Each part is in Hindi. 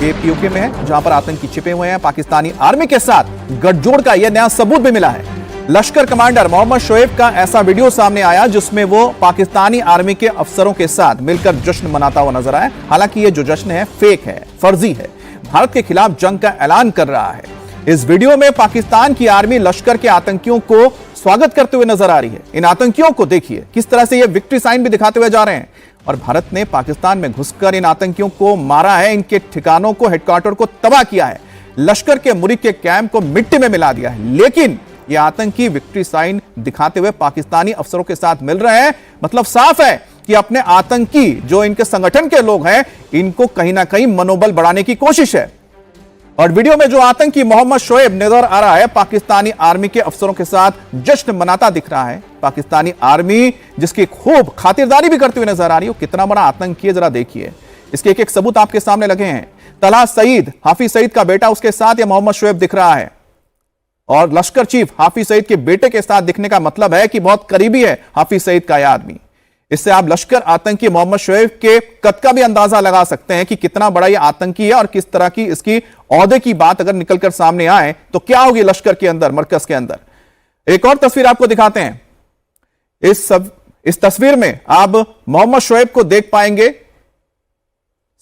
ये पीओके में है जहां पर आतंकी छिपे हुए हैं। पाकिस्तानी आर्मी के साथ गठजोड़ का यह नया सबूत भी मिला है। लश्कर कमांडर मोहम्मद शोएब का ऐसा वीडियो सामने आया जिसमें वो पाकिस्तानी आर्मी के अफसरों के साथ मिलकर जश्न मनाता हुआ नजर आया। हालांकि ये जो जश्न है फेक है, फर्जी है, भारत के खिलाफ जंग का ऐलान कर रहा है। इस वीडियो में पाकिस्तान की आर्मी लश्कर के आतंकियों को स्वागत करते हुए नजर आ रही है। इन आतंकियों को देखिए किस तरह से ये विक्ट्री साइन भी दिखाते हुए जा रहे हैं। और भारत ने पाकिस्तान में घुसकर इन आतंकियों को मारा है, इनके ठिकानों को, हेडक्वार्टर को तबाह किया है, लश्कर के मुरीद के कैंप को मिट्टी में मिला दिया है। लेकिन ये आतंकी विक्ट्री साइन दिखाते हुए पाकिस्तानी अफसरों के साथ मिल रहे हैं। मतलब साफ है कि अपने आतंकी जो इनके संगठन के लोग हैं, इनको कहीं ना कहीं मनोबल बढ़ाने की कोशिश है। और वीडियो में जो आतंकी मोहम्मद शोएब नजर आ रहा है, पाकिस्तानी आर्मी के अफसरों के साथ जश्न मनाता दिख रहा है। पाकिस्तानी आर्मी जिसकी खूब खातिरदारी भी करती हुई नजर आ रही है। कितना बड़ा आतंकी है जरा देखिए। इसके एक एक सबूत आपके सामने लगे हैं। तलहा सईद, हाफिज सईद का बेटा, उसके साथ यह मोहम्मद शोएब दिख रहा है। और लश्कर चीफ हाफिज सईद के बेटे के साथ दिखने का मतलब है कि बहुत करीबी है हाफिज सईद का यह आदमी। इससे आप लश्कर आतंकी मोहम्मद शोएब के कद का भी अंदाजा लगा सकते हैं कि कितना बड़ा यह आतंकी है और किस तरह की इसकी ओहदे की बात अगर निकलकर सामने आए तो क्या होगी लश्कर के अंदर, मरकज के अंदर। एक और तस्वीर आपको दिखाते हैं। इस तस्वीर में आप मोहम्मद शोएब को देख पाएंगे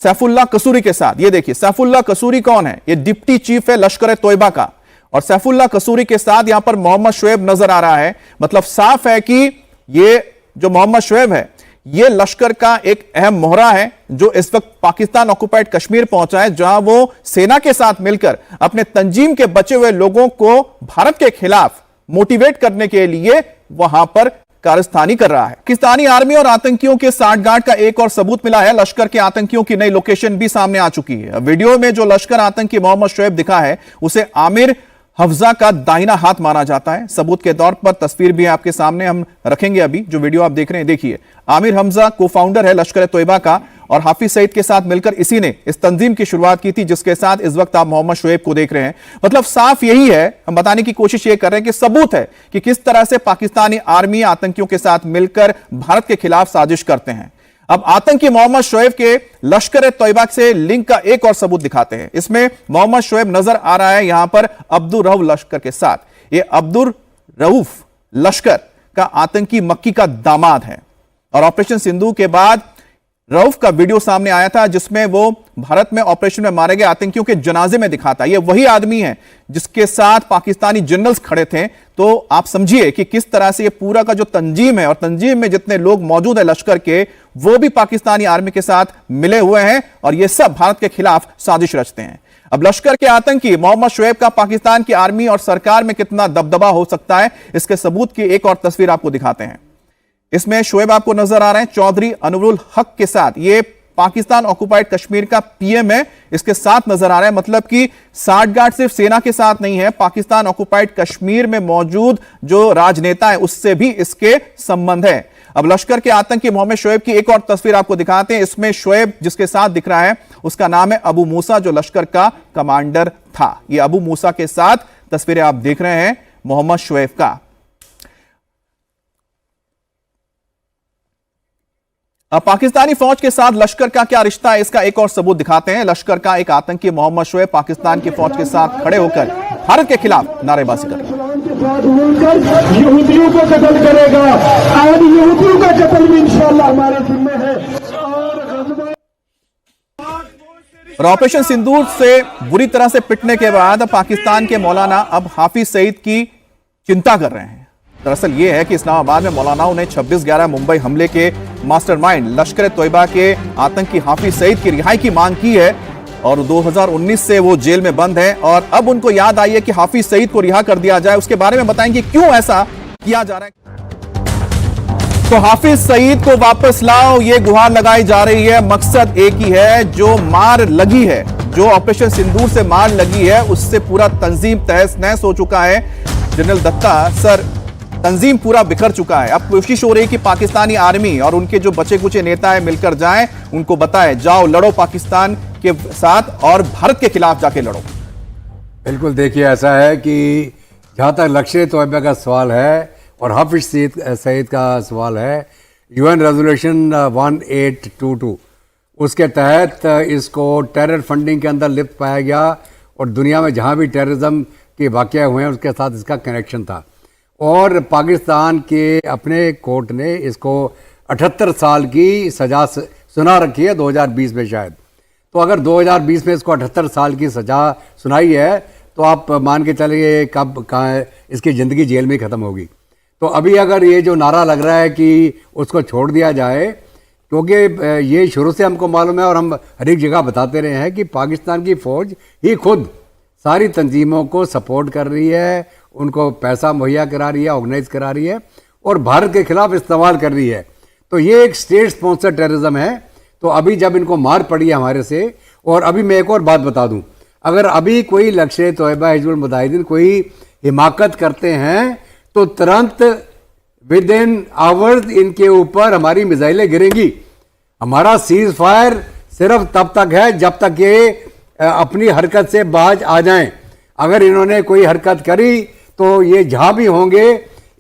सैफुल्लाह कसूरी के साथ। ये देखिए सैफुल्लाह कसूरी कौन है? ये डिप्टी चीफ है लश्कर तोयबा का। और सैफुल्लाह कसूरी के साथ यहां पर मोहम्मद शोएब नजर आ रहा है। मतलब साफ है कि ये जो मोहम्मद शोएब है, ये लश्कर का एक अहम मोहरा है जो इस वक्त पाकिस्तान ऑक्युपाइड कश्मीर पहुंचा है, जहां वो सेना के साथ मिलकर अपने तंजीम के बचे हुए लोगों को भारत के खिलाफ मोटिवेट करने के लिए वहां पर कारस्तानी कर रहा है। पाकिस्तानी आर्मी और आतंकियों के साठगांठ का एक और सबूत मिला है। लश्कर के आतंकियों की नई लोकेशन भी सामने आ चुकी है। वीडियो में जो लश्कर आतंकी मोहम्मद शोएब दिखा है, उसे आमिर हफ्जा का दाहिना हाथ माना जाता है। सबूत के तौर पर तस्वीर भी आपके सामने हम रखेंगे। अभी जो वीडियो आप देख रहे हैं देखिए। आमिर हमजा को फाउंडर है लश्कर तोयबा का और हाफिज सईद के साथ मिलकर इसी ने इस तंजीम की शुरुआत की थी जिसके साथ इस वक्त आप मोहम्मद शोएब को देख रहे हैं। मतलब साफ यही है, हम बताने की कोशिश ये कर रहे हैं कि सबूत है कि किस तरह से पाकिस्तानी आर्मी आतंकियों के साथ मिलकर भारत के खिलाफ साजिश करते हैं। अब आतंकी मोहम्मद शोएब के लश्कर तोयबा से लिंक का एक और सबूत दिखाते हैं। इसमें मोहम्मद शोएब नजर आ रहा है यहां पर अब्दुल रऊफ लश्कर के साथ। ये अब्दुल रऊफ लश्कर का आतंकी मक्की का दामाद है। और ऑपरेशन सिंधु के बाद रऊफ का वीडियो सामने आया था जिसमें वो भारत में ऑपरेशन में मारे गए आतंकियों के जनाजे में दिखाता। ये वही आदमी है जिसके साथ पाकिस्तानी जनरल्स खड़े थे। तो आप समझिए कि किस तरह से ये पूरा का जो तंजीम है और तंजीम में जितने लोग मौजूद है लश्कर के, वो भी पाकिस्तानी आर्मी के साथ मिले हुए हैं और ये सब भारत के खिलाफ साजिश रचते हैं। अब लश्कर के आतंकी मोहम्मद शोएब का पाकिस्तान की आर्मी और सरकार में कितना दबदबा हो सकता है, इसके सबूत की एक और तस्वीर आपको दिखाते हैं। इसमें शोएब आपको नजर आ रहे हैं चौधरी अनवरुल हक के साथ। ये पाकिस्तान ऑक्युपाइड कश्मीर का पीएम है, इसके साथ नजर आ रहा है। मतलब कि साठगांठ सिर्फ सेना के साथ नहीं है, पाकिस्तान ऑक्युपाइड कश्मीर में मौजूद जो राजनेता है उससे भी इसके संबंध है। अब लश्कर के आतंकी मोहम्मद शोएब की एक और तस्वीर आपको दिखाते हैं। इसमें शोएब जिसके साथ दिख रहा है उसका नाम है अबू मूसा, जो लश्कर का कमांडर था। ये अबू मूसा के साथ तस्वीरें आप देख रहे हैं मोहम्मद शोएब का। अब पाकिस्तानी फौज के साथ लश्कर का क्या रिश्ता है, इसका एक और सबूत दिखाते हैं। लश्कर का एक आतंकी मोहम्मद शोएब पाकिस्तान की फौज के साथ खड़े होकर भारत के खिलाफ नारेबाजी कर रहा है। यहूदियों को कत्ल करेगा, आज यहूदियों का कत्ल भी इंशाअल्लाह हमारे जिम्मे है। और ऑपरेशन सिंदूर से बुरी तरह से पिटने के बाद पाकिस्तान के मौलाना अब हाफिज सईद की चिंता कर रहे हैं। दरअसल यह है कि इस्लामाबाद में मौलानाओं ने 26/11 मुंबई हमले के मास्टरमाइंड लश्कर तोयबा के आतंकी हाफिज सईद की रिहाई की मांग की है और 2019 से वो जेल में बंद है और अब उनको याद आई है कि हाफिज सईद को रिहा कर दिया जाए। उसके बारे में बताएंगे क्यों ऐसा किया जा रहा है। तो हाफिज सईद को वापस लाओ, ये गुहार लगाई जा रही है। मकसद एक ही है, जो मार लगी है, जो ऑपरेशन सिंदूर से मार लगी है, उससे पूरा तंजीम तहस नहस हो चुका है। जनरल दत्ता सर, तंजीम पूरा बिखर चुका है। अब कोशिश हो रही है कि पाकिस्तानी आर्मी और उनके जो बचे कुचे नेता है मिलकर जाएं, उनको बताएं जाओ लड़ो पाकिस्तान के साथ और भारत के खिलाफ जाके लड़ो। बिल्कुल, देखिए ऐसा है कि जहां तक लश्कर तोयबा का सवाल है और हाफिज सईद का सवाल है, यूएन रेजोल्यूशन 1822 उसके तहत इसको टेरर फंडिंग के अंदर लिप्त पाया गया और दुनिया में जहाँ भी टेररिज्म के वाक़या हुए हैं उसके साथ इसका कनेक्शन था। और पाकिस्तान के अपने कोर्ट ने इसको 78 साल की सज़ा सुना रखी है 2020 में शायद। तो अगर 2020 में इसको 78 साल की सज़ा सुनाई है तो आप मान के चलिए कब कहाँ इसकी ज़िंदगी जेल में ख़त्म होगी। तो अभी अगर ये जो नारा लग रहा है कि उसको छोड़ दिया जाए, क्योंकि ये शुरू से हमको मालूम है और हम हर एक जगह बताते रहे हैं कि पाकिस्तान की फ़ौज ही खुद सारी तंजीमों को सपोर्ट कर रही है, उनको पैसा मुहैया करा रही है, ऑर्गेनाइज करा रही है और भारत के खिलाफ इस्तेमाल कर रही है। तो ये एक स्टेट स्पॉन्सर टेररिज्म है। तो अभी जब इनको मार पड़ी है हमारे से, और अभी मैं एक और बात बता दूं, अगर अभी कोई लश्कर तोयबा हिजबुल मुजाहिदीन कोई हिमाकत करते हैं तो तुरंत विद इन आवर्स इनके ऊपर हमारी मिसाइलें गिरेंगी। हमारा सीज फायर सिर्फ तब तक है जब तक ये अपनी हरकत से बाज आ जाएं। अगर इन्होंने कोई हरकत करी तो ये जहां भी होंगे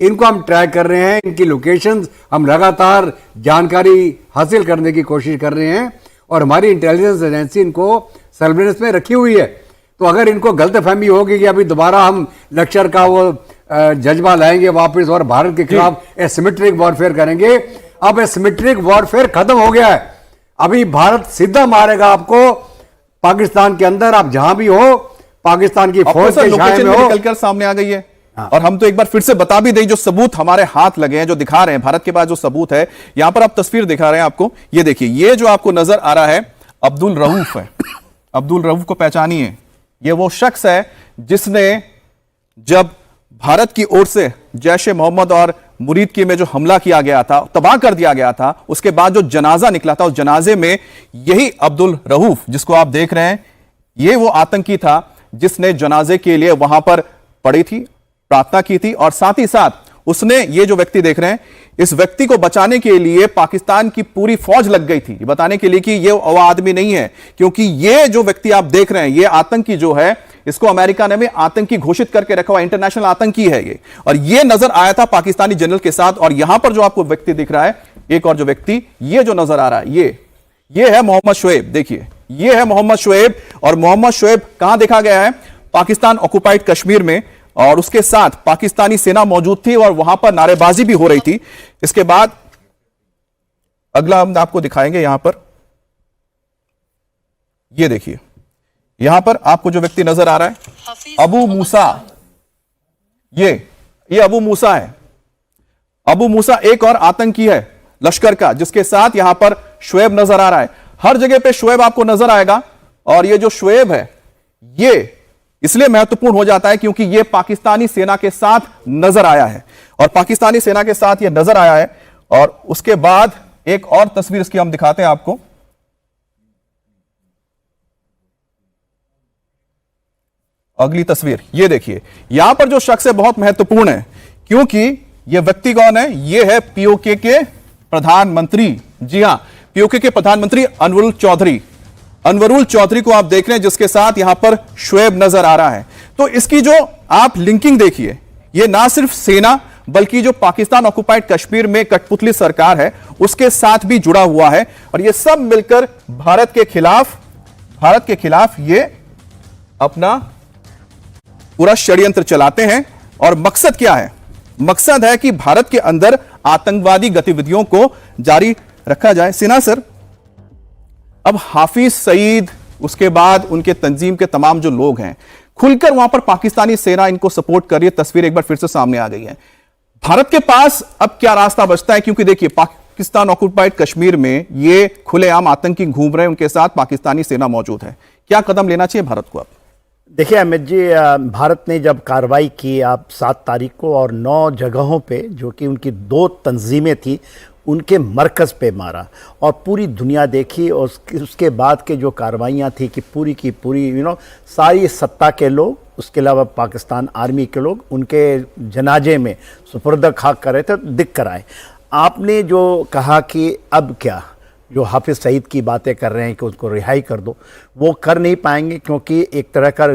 इनको हम ट्रैक कर रहे हैं, इनकी लोकेशंस हम लगातार जानकारी हासिल करने की कोशिश कर रहे हैं और हमारी इंटेलिजेंस एजेंसी इनको सर्विलेंस में रखी हुई है। तो अगर इनको गलतफहमी होगी कि अभी दोबारा हम लश्कर का वो जज्बा लाएंगे वापस और भारत के खिलाफ एसिमेट्रिक वॉरफेयर करेंगे, अब एसिमेट्रिक वॉरफेयर खत्म हो गया है। अभी भारत सीधा मारेगा आपको पाकिस्तान के अंदर, आप जहां भी हो, पाकिस्तान की फौज के साए में हो। निकलकर सामने आ गई है। और हम तो एक बार फिर से बता भी दें, जो सबूत हमारे हाथ लगे हैं, जो दिखा रहे हैं, भारत के पास जो सबूत है, यहां पर आप तस्वीर दिखा रहे हैं आपको, ये देखिए, ये जो आपको नजर आ रहा है अब्दुल रऊफ है। अब्दुल रऊफ को पहचानिए, ये वो शख्स है जिसने जब भारत की ओर से जैश ए मोहम्मद और मुरीद की में जो हमला किया गया था, तबाह कर दिया गया था, उसके बाद जो जनाजा निकला था, उस जनाजे में यही अब्दुल रऊफ जिसको आप देख रहे हैं, ये वो आतंकी था जिसने जनाजे के लिए वहां पर पड़ी थी, प्रार्थना की थी और साथ ही साथ उसने, ये जो व्यक्ति देख रहे हैं, इस व्यक्ति को बचाने के लिए पाकिस्तान की पूरी फौज लग गई थी, बताने के लिए कि ये वो आदमी नहीं है, क्योंकि ये जो व्यक्ति आप देख रहे हैं, ये आतंकी जो है, इसको अमेरिका ने आतंकी घोषित करके रखा हुआ, इंटरनेशनल आतंकी है ये। और ये नजर आया था पाकिस्तानी जनरल के साथ। और यहां पर जो आपको व्यक्ति दिख रहा है, एक और जो व्यक्ति, ये जो नजर आ रहा है, ये है मोहम्मद शुएब। देखिए, ये है मोहम्मद शुएब। और मोहम्मद शुएब कहां देखा गया है? पाकिस्तान ऑक्युपाइड कश्मीर में, और उसके साथ पाकिस्तानी सेना मौजूद थी और वहां पर नारेबाजी भी हो रही थी। इसके बाद अगला हम आपको दिखाएंगे, यहां पर ये देखिए, यहां पर आपको जो व्यक्ति नजर आ रहा है, अबू मूसा, ये अबू मूसा है। अबू मूसा एक और आतंकी है लश्कर का, जिसके साथ यहां पर शुएब नजर आ रहा है। हर जगह पे शुएब आपको नजर आएगा। और ये जो शुएब है, ये इसलिए महत्वपूर्ण हो जाता है क्योंकि यह पाकिस्तानी सेना के साथ नजर आया है, और पाकिस्तानी सेना के साथ यह नजर आया है। और उसके बाद एक और तस्वीर इसकी हम दिखाते हैं आपको। अगली तस्वीर ये देखिए, यहां पर जो शख्स है बहुत महत्वपूर्ण है, क्योंकि यह व्यक्ति कौन है? यह है पीओके के प्रधानमंत्री। जी हां, पीओके के प्रधानमंत्री अनवरुल चौधरी। अनवरुल चौधरी को आप देख रहे हैं, जिसके साथ यहां पर शुएब नजर आ रहा है। तो इसकी जो आप लिंकिंग देखिए, यह ना सिर्फ सेना बल्कि जो पाकिस्तान ऑक्युपाइड कश्मीर में कठपुतली सरकार है उसके साथ भी जुड़ा हुआ है। और यह सब मिलकर भारत के खिलाफ ये अपना पूरा षड्यंत्र चलाते हैं। और मकसद क्या है? मकसद है कि भारत के अंदर आतंकवादी गतिविधियों को जारी रखा जाए। सिन्हा सर, अब हाफिज सईद, उसके बाद उनके तंजीम के तमाम जो लोग हैं, खुलकर वहां पर पाकिस्तानी सेना इनको सपोर्ट कर रही है। तस्वीर एक बार फिर से सामने आ गई है। भारत के पास अब क्या रास्ता बचता है? क्योंकि देखिए, पाकिस्तान ऑक्युपाइड कश्मीर में ये खुलेआम आतंकी घूम रहे हैं, उनके साथ पाकिस्तानी सेना मौजूद है। क्या कदम लेना चाहिए भारत को अब? देखिए अमित जी, भारत ने जब कार्रवाई की आप 7 तारीख को, और 9 जगहों पे जो कि उनकी 2 तंजीमें थी, उनके मरकज़ पे मारा और पूरी दुनिया देखी। और उसके बाद के जो कार्रवाइयाँ थी कि पूरी की पूरी सारी सत्ता के लोग, उसके अलावा पाकिस्तान आर्मी के लोग उनके जनाजे में सुपुर्द खाक कर रहे थे, दिख कर आए। आपने जो कहा कि अब क्या, जो हाफिज सईद की बातें कर रहे हैं कि उसको रिहाई कर दो, वो कर नहीं पाएंगे, क्योंकि एक तरह का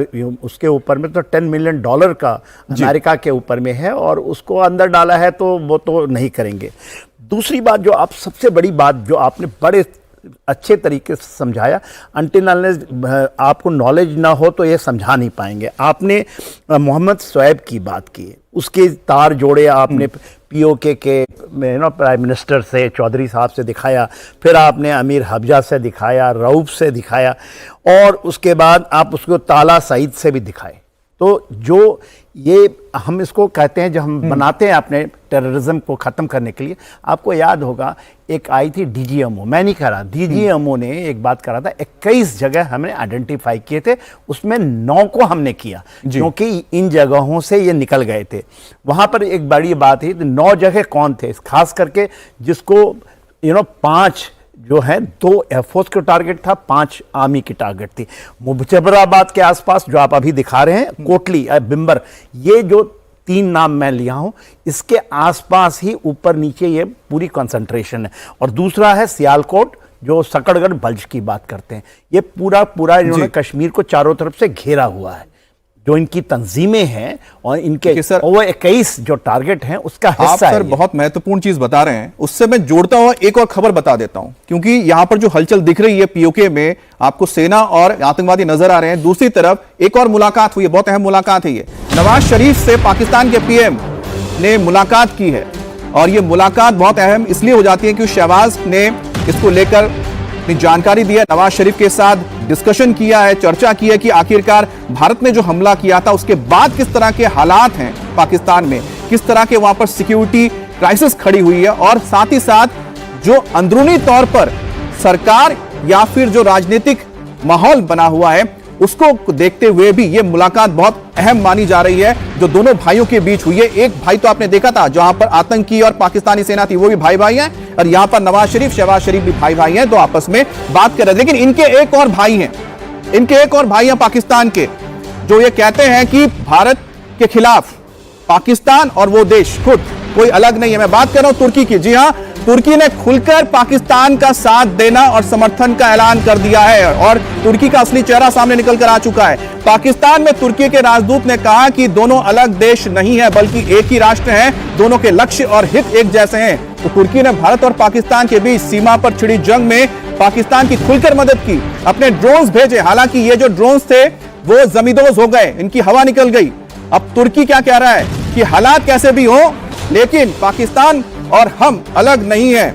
उसके ऊपर में तो $10 मिलियन का अमेरिका के ऊपर में है, और उसको अंदर डाला है, तो वो तो नहीं करेंगे। दूसरी बात, जो आप सबसे बड़ी बात जो आपने बड़े अच्छे तरीके से समझाया। अनटिल अनलेस आपको नॉलेज ना हो तो ये समझा नहीं पाएंगे। आपने मोहम्मद शोएब की बात की, उसके तार जोड़े आपने पीओके के प्राइम मिनिस्टर से, चौधरी साहब से दिखाया, फिर आपने अमीर हबजा से दिखाया, रऊफ से दिखाया, और उसके बाद आप उसको ताला सईद से भी दिखाए। तो जो ये हम इसको कहते हैं, जब हम बनाते हैं अपने टेररिज्म को ख़त्म करने के लिए, आपको याद होगा एक आई थी डीजीएमओ, मैं नहीं कह रहा, डीजीएमओ ने एक बात करा था, 21 जगह हमने आइडेंटिफाई किए थे, उसमें 9 को हमने किया क्योंकि इन जगहों से ये निकल गए थे। वहाँ पर एक बड़ी बात थी, 9 जगह कौन थे, खास करके जिसको 5 जो है 2 एयरफोर्स का टारगेट था, 5 आर्मी की टारगेट थी। मुजफ्फराबाद के आसपास जो आप अभी दिखा रहे हैं, कोटली, बिम्बर, ये जो 3 नाम मैं लिया हूं, इसके आसपास ही ऊपर नीचे ये पूरी कंसंट्रेशन है। और दूसरा है सियालकोट, जो सकड़गढ़ बल्ज की बात करते हैं। ये पूरा इन्होंने कश्मीर को चारों तरफ से घेरा हुआ है। जो इनकी तंजीमें हैं और इनके वो 21 जो टारगेट हैं उसका हिस्सा आप सर बहुत महत्वपूर्ण चीज बता रहे हैं, उससे मैं जोड़ता हुआ एक और खबर बता देता हूं, क्योंकि यहां पर जो हलचल दिख रही है पीओके में, आपको सेना और आतंकवादी नजर आ रहे हैं, दूसरी तरफ एक और मुलाकात हुई है, बहुत अहम मुलाकात है ये। नवाज शरीफ से पाकिस्तान के पीएम ने मुलाकात की है, और ये मुलाकात बहुत अहम इसलिए हो जाती है कि शहबाज ने इसको लेकर अपनी जानकारी दी है, नवाज शरीफ के साथ डिस्कशन किया है, चर्चा की है कि आखिरकार भारत ने जो हमला किया था उसके बाद किस तरह के हालात हैं पाकिस्तान में, किस तरह के वहां पर सिक्योरिटी क्राइसिस खड़ी हुई है, और साथ ही साथ जो अंदरूनी तौर पर सरकार या फिर जो राजनीतिक माहौल बना हुआ है उसको देखते हुए भी ये मुलाकात बहुत अहम मानी जा रही है, जो दोनों भाइयों के बीच हुई है। एक भाई तो आपने देखा था जहां पर आतंकी और पाकिस्तानी सेना थी, वो भी भाई भाई हैं, और यहां पर नवाज शरीफ, शहबाज शरीफ भी भाई भाई हैं, तो आपस में बात कर रहे हैं। लेकिन इनके एक और भाई हैं पाकिस्तान के, जो ये कहते हैं कि भारत के खिलाफ पाकिस्तान और वो देश खुद कोई अलग नहीं है। मैं बात कर रहा हूं तुर्की की। जी हां, तुर्की ने खुलकर पाकिस्तान का साथ देना और समर्थन का ऐलान कर दिया है, और तुर्की का असली चेहरा सामने निकल कर आ चुका है। पाकिस्तान में तुर्की के राजदूत ने कहा कि दोनों अलग देश नहीं है बल्कि एक ही राष्ट्र हैं, दोनों के लक्ष्य और हित एक जैसे हैं। तो तुर्की ने भारत और पाकिस्तान के बीच सीमा पर छिड़ी जंग में पाकिस्तान की खुलकर मदद की, अपने ड्रोन्स भेजे। हालांकि ये जो ड्रोन्स थे वो जमींदोज हो गए, इनकी हवा निकल गई। अब तुर्की क्या कह रहा है कि हालात कैसे भी हो, लेकिन पाकिस्तान और हम अलग नहीं हैं।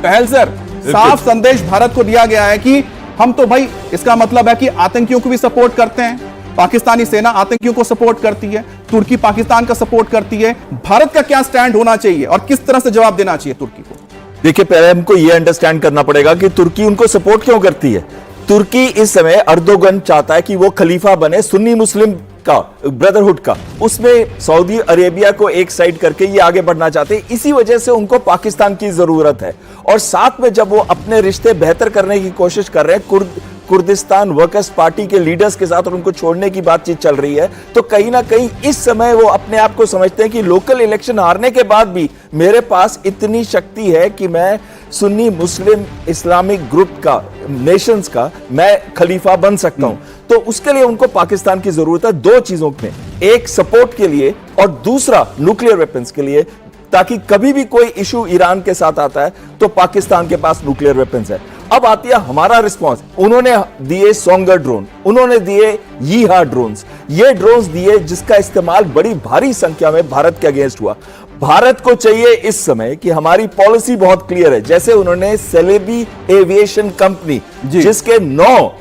पहल सर, साफ संदेश भारत को दिया गया है कि हम तो भाई, इसका मतलब है कि आतंकियों को भी सपोर्ट करते हैं, पाकिस्तानी सेना आतंकियों को सपोर्ट करती है, तुर्की पाकिस्तान का सपोर्ट करती है। भारत का क्या स्टैंड होना चाहिए और किस तरह से जवाब देना चाहिए तुर्की को? देखिए, पहले हमको यह अंडरस्टैंड करना पड़ेगा कि तुर्की उनको सपोर्ट क्यों करती है। तुर्की इस समय अर्दोगन चाहता है कि वो खलीफा बने सुन्नी मुस्लिम का, ब्रदरहुड का, उसमें सऊदी अरेबिया को एक साइड करके ये आगे बढ़ना चाहते हैं। इसी वजह से उनको पाकिस्तान की जरूरत है, और साथ में जब वो अपने रिश्ते बेहतर करने की कोशिश कर रहे हैं कुर्दिस्तान वर्कर्स पार्टी के लीडर्स के साथ, और उनको छोड़ने की बातचीत चल रही है, तो कहीं ना कहीं इस समय वो अपने आप को समझते हैं कि लोकल इलेक्शन हारने के बाद भी मेरे पास इतनी शक्ति है कि मैं सुन्नी मुस्लिम इस्लामिक ग्रुप का, नेशंस का मैं खलीफा बन सकता हूं। तो उसके लिए उनको पाकिस्तान की जरूरत है 2 चीजों में, एक सपोर्ट के लिए और दूसरा न्यूक्लियर वेपन्स के लिए, ताकि कभी भी कोई इशू ईरान के साथ आता है तो पाकिस्तान के पास न्यूक्लियर वेपन्स है। अब आती है हमारा रिस्पांस। उन्होंने दिए सोंगर ड्रोन, उन्होंने दिए यीहा ड्रोन्स, ये ड्रोन्स दिए जिसका इस्तेमाल बड़ी भारी संख्या में भारत के अगेंस्ट हुआ। भारत को चाहिए इस समय कि हमारी पॉलिसी बहुत क्लियर है, जैसे उन्होंने सेलेबी एविएशन कंपनी, जिसके 9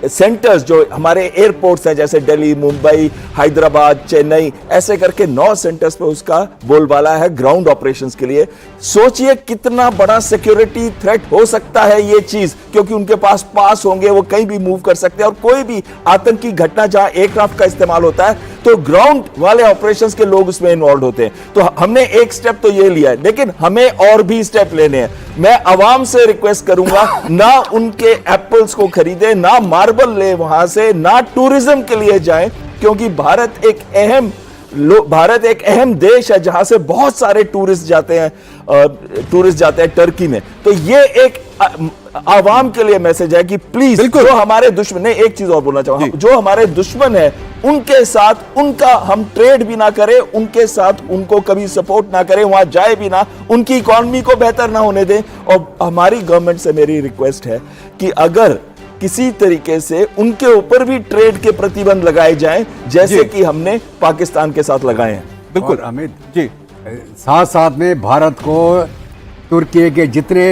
सेंटर्स जो हमारे एयरपोर्ट्स हैं, जैसे दिल्ली, मुंबई, हैदराबाद, चेन्नई, ऐसे करके 9 सेंटर्स पे उसका बोलबाला है ग्राउंड ऑपरेशंस के लिए। सोचिए कितना बड़ा सिक्योरिटी थ्रेट हो सकता है ये चीज, क्योंकि उनके पास होंगे, वो कहीं भी मूव कर सकते हैं, और कोई भी आतंकी घटना जहां एयरक्राफ्ट का इस्तेमाल होता है तो ग्राउंड वाले ऑपरेशंस के लोग उसमें इन्वॉल्व होते हैं। तो हमने एक स्टेप तो ये लिया है, लेकिन हमें और भी स्टेप लेने हैं। मैं आवाम से रिक्वेस्ट करूंगा, ना उनके एप्पल्स को खरीदे, ना मार्बल ले वहां से, ना टूरिज्म के लिए जाएं, क्योंकि भारत एक अहम देश है जहां से बहुत सारे टूरिस्ट जाते हैं टर्की में। तो ये एक आवाम के लिए मैसेज है कि प्लीज जो हमारे दुश्मन, ने एक चीज और बोलना चाहूंगा, जो हमारे दुश्मन है उनके साथ उनका हम ट्रेड भी ना करें, उनके साथ उनको कभी सपोर्ट ना करें, वहां जाए भी ना, उनकी इकोनॉमी को बेहतर ना होने दें। और हमारी गवर्नमेंट से मेरी रिक्वेस्ट है कि अगर किसी तरीके से उनके ऊपर भी ट्रेड के प्रतिबंध लगाए जाएं, जैसे कि हमने पाकिस्तान के साथ लगाए हैं। बिल्कुल और अमित जी, साथ साथ में भारत को तुर्की के जितने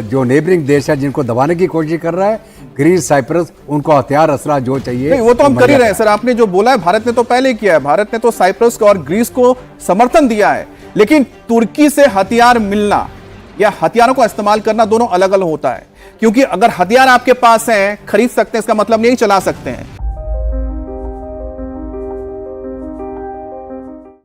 जो नेबरिंग देश है जिनको दबाने की कोशिश कर रहा है, ग्रीस, साइप्रस, उनको हथियार असला जो चाहिए नहीं वो तो हम कर ही रहे हैं सर। आपने जो बोला है भारत ने तो पहले ही किया है, भारत ने तो साइप्रस को और ग्रीस को समर्थन दिया है, लेकिन तुर्की से हथियार मिलना या हथियारों का इस्तेमाल करना दोनों अलग अलग होता है। क्योंकि अगर हथियार आपके पास है, खरीद सकते हैं, इसका मतलब नहीं चला सकते हैं।